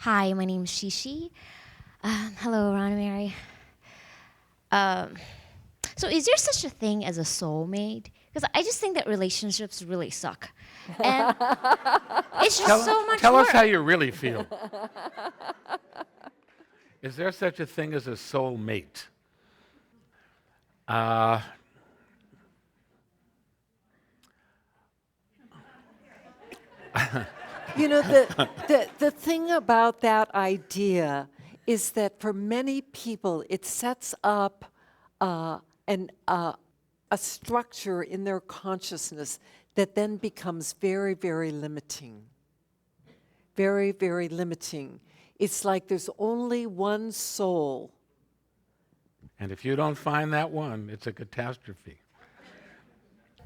Hi, my name's Shishi. Hello, Ron and Mary. Um, so, is there such a thing as a soulmate? Because I just think that relationships really suck, and it's just so much Tell us how work. you really feel. Is there such a thing as a soulmate? Uh, You know, the thing about that idea is that for many people, it sets up a structure in their consciousness that then becomes very, very limiting. Very, very limiting. It's like there's only one soul. and if you don't find that one, it's a catastrophe.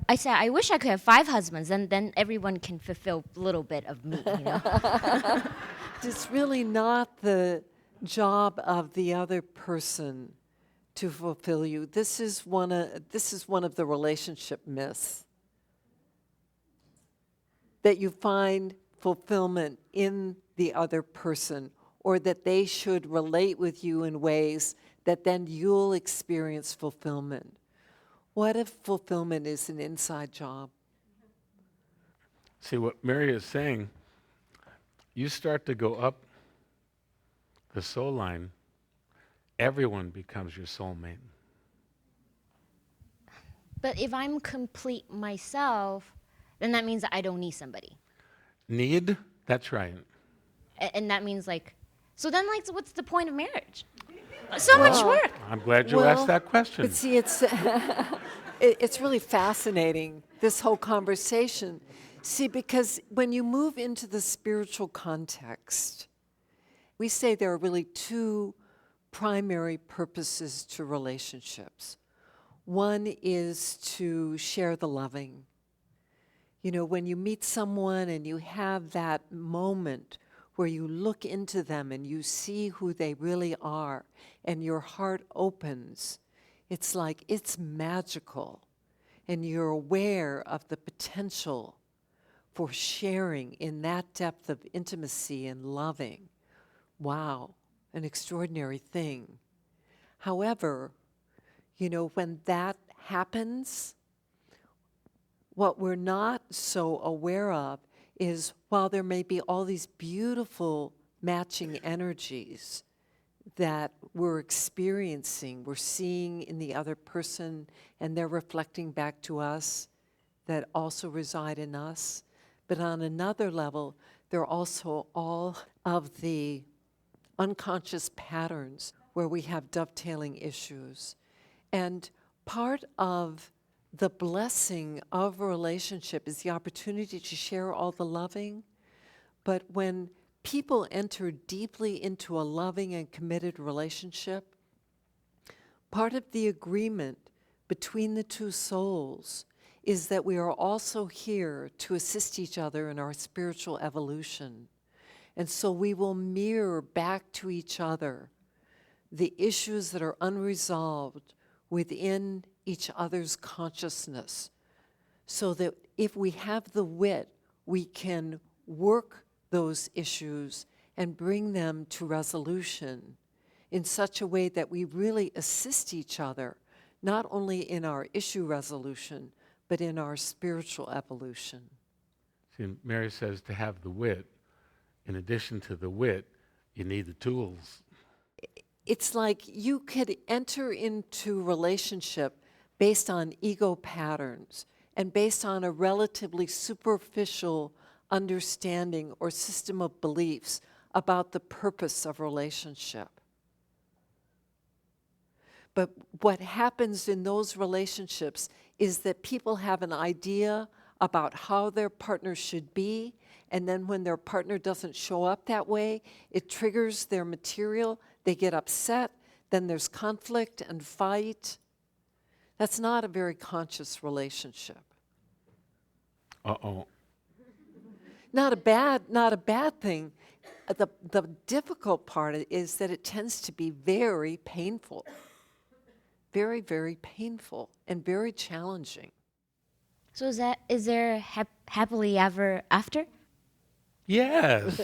I say I wish I could have 5 husbands, and then everyone can fulfill a little bit of me. It's really not the job of the other person to fulfill you. This is one of the relationship myths. That you find fulfillment in the other person, or that they should relate with you in ways that then you'll experience fulfillment. What if fulfillment is an inside job? See, what Mary is saying, you start to go up the soul line, everyone becomes your soulmate. But if I'm complete myself, then that means that I don't need somebody, Need? That's right. and that means so then so what's the point of marriage? So much work. I'm glad you asked that question. But see, it's really fascinating, this whole conversation. See, because when you move into the spiritual context, we say there are really two primary purposes to relationships. One is to share the loving. You know, when you meet someone and you have that moment where you look into them and you see who they really are and your heart opens, it's like it's magical. And you're aware of the potential for sharing in that depth of intimacy and loving. Wow, an extraordinary thing. However, you know, when that happens, what we're not so aware of is while there may be all these beautiful matching energies that we're experiencing, we're seeing in the other person, and they're reflecting back to us that also reside in us. But on another level, there are also all of the unconscious patterns where we have dovetailing issues. And part of the blessing of a relationship is the opportunity to share all the loving. But when people enter deeply into a loving and committed relationship, part of the agreement between the two souls is that we are also here to assist each other in our spiritual evolution. And so we will mirror back to each other the issues that are unresolved within each other's consciousness, so that if we have the wit, we can work those issues and bring them to resolution in such a way that we really assist each other, not only in our issue resolution, but in our spiritual evolution. See, Mary says to have the wit, in addition to the wit, you need the tools. It's like you could enter into relationship based on ego patterns and based on a relatively superficial understanding or system of beliefs about the purpose of relationship. But what happens in those relationships is that people have an idea about how their partner should be, and then when their partner doesn't show up that way, it triggers their material, they get upset, then there's conflict and fight. That's not a very conscious relationship. Uh-oh. Not a bad thing. The difficult part is that it tends to be very painful. Very, very painful and very challenging. So is there happily ever after? Yes. So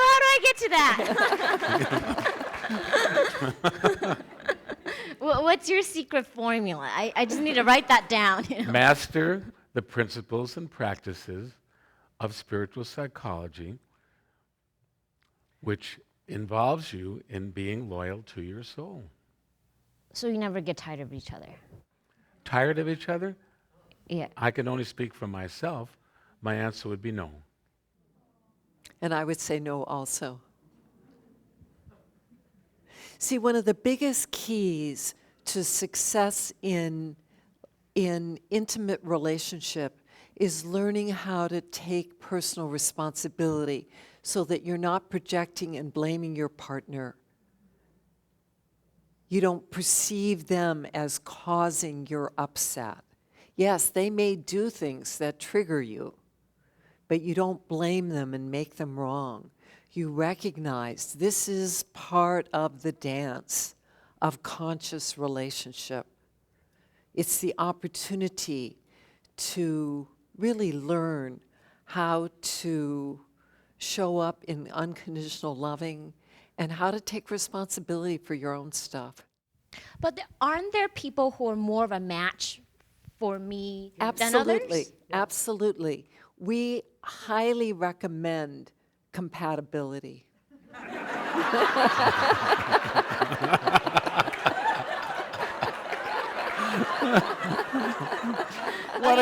how do I get to that? What's your secret formula? I just need to write that down. Master the principles and practices of spiritual psychology, which involves you in being loyal to your soul. So you never get tired of each other. Tired of each other? Yeah. I can only speak for myself. My answer would be no. And I would say no also. See, one of the biggest keys to success in intimate relationship is learning how to take personal responsibility so that you're not projecting and blaming your partner. You don't perceive them as causing your upset. Yes, they may do things that trigger you, but you don't blame them and make them wrong. You recognize this is part of the dance of conscious relationship. It's the opportunity to really learn how to show up in unconditional loving and how to take responsibility for your own stuff. But aren't there people who are more of a match for me than Absolutely, others? absolutely. We highly recommend compatibility. Okay,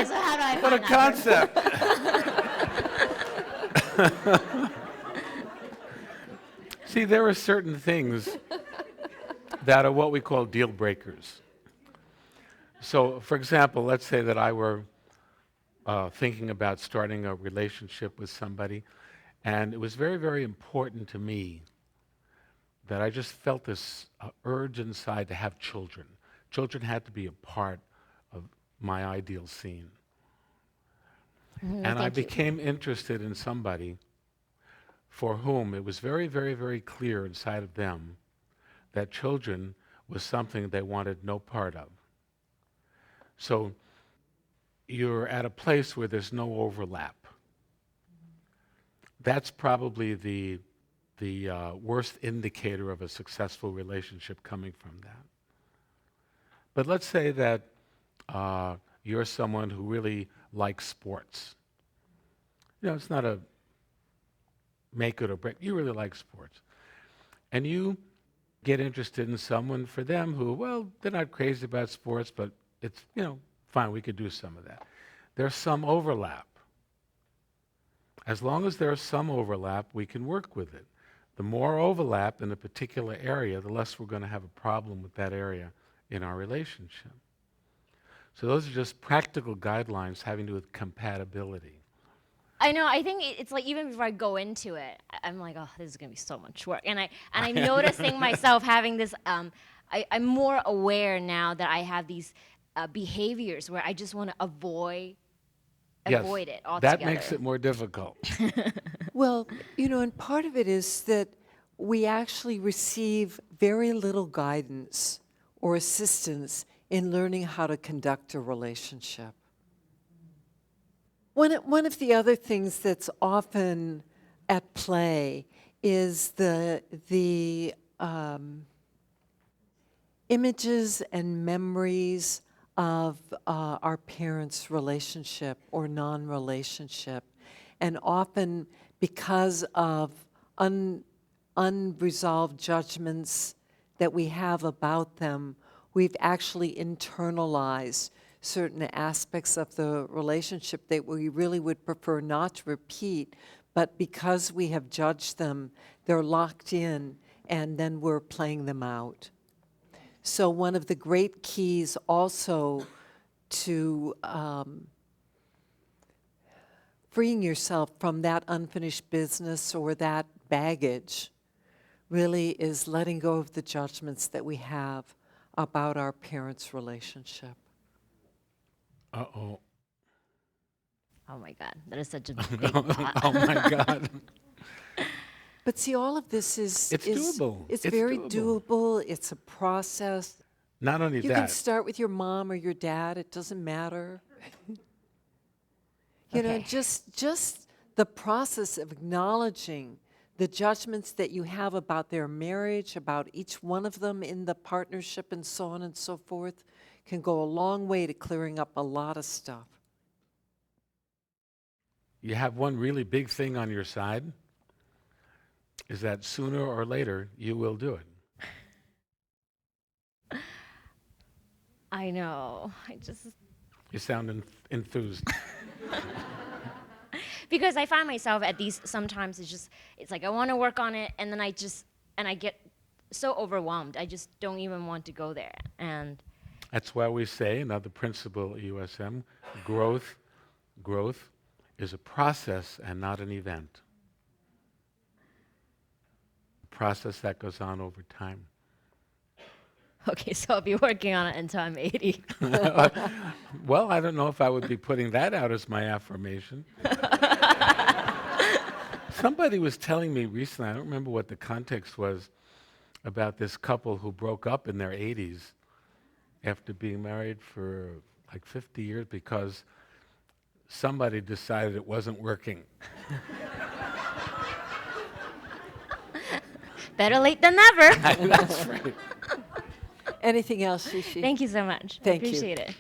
so how do I What a find that? concept. See, there are certain things that are what we call deal breakers. So, for example, let's say that I were thinking about starting a relationship with somebody, and it was very, very important to me that I just felt this urge inside to have children. Children had to be a part of my ideal scene. And I Thank you. became interested in somebody for whom it was very, very, very clear inside of them that children was something they wanted no part of. So you're at a place where there's no overlap. That's probably the worst indicator of a successful relationship coming from that. But let's say that you're someone who really likes sports. You know, it's not a make it or break. You really like sports. And you get interested in someone for them who, well, they're not crazy about sports, but it's, fine, we could do some of that. There's some overlap. As long as there's some overlap, we can work with it. The more overlap in a particular area, the less we're going to have a problem with that area in our relationship. So those are just practical guidelines having to do with compatibility. I know. I think it's like even before I go into it, I'm like, oh, this is gonna be so much work. And I'm noticing myself having this. I'm more aware now that I have these behaviors where I just want to avoid it altogether. That makes it more difficult. Well, and part of it is that we actually receive very little guidance or assistance in learning how to conduct a relationship. One of the other things that's often at play is the images and memories of our parents' relationship or non-relationship. And often because of unresolved judgments that we have about them, we've actually internalized certain aspects of the relationship that we really would prefer not to repeat, but because we have judged them, they're locked in, and then we're playing them out. So one of the great keys also to freeing yourself from that unfinished business or that baggage really is letting go of the judgments that we have about our parents' relationship. Uh-oh. Oh my God, that is such a big thought. Oh my God. But see, all of this is doable. It's It's very doable. doable. It's a process. Not only You can that, start with your mom or your dad. It doesn't matter. You know, Okay. just the process of acknowledging the judgments that you have about their marriage, about each one of them in the partnership, and so on and so forth, can go a long way to clearing up a lot of stuff. You have one really big thing on your side, is that sooner or later you will do it. I know. I just You sound enthused. because I find myself at these sometimes it's like I want to work on it and then I get so overwhelmed. I just don't even want to go there. And That's why we say, another principle at USM, growth is a process and not an event. A process that goes on over time. okay, so I'll be working on it until I'm 80. Well, I don't know if I would be putting that out as my affirmation. Somebody was telling me recently, I don't remember what the context was, about this couple who broke up in their 80s after being married for like 50 years because somebody decided it wasn't working. Better late than never. That's right. Anything else, Shishi? Thank you so much. Thank you. I appreciate it.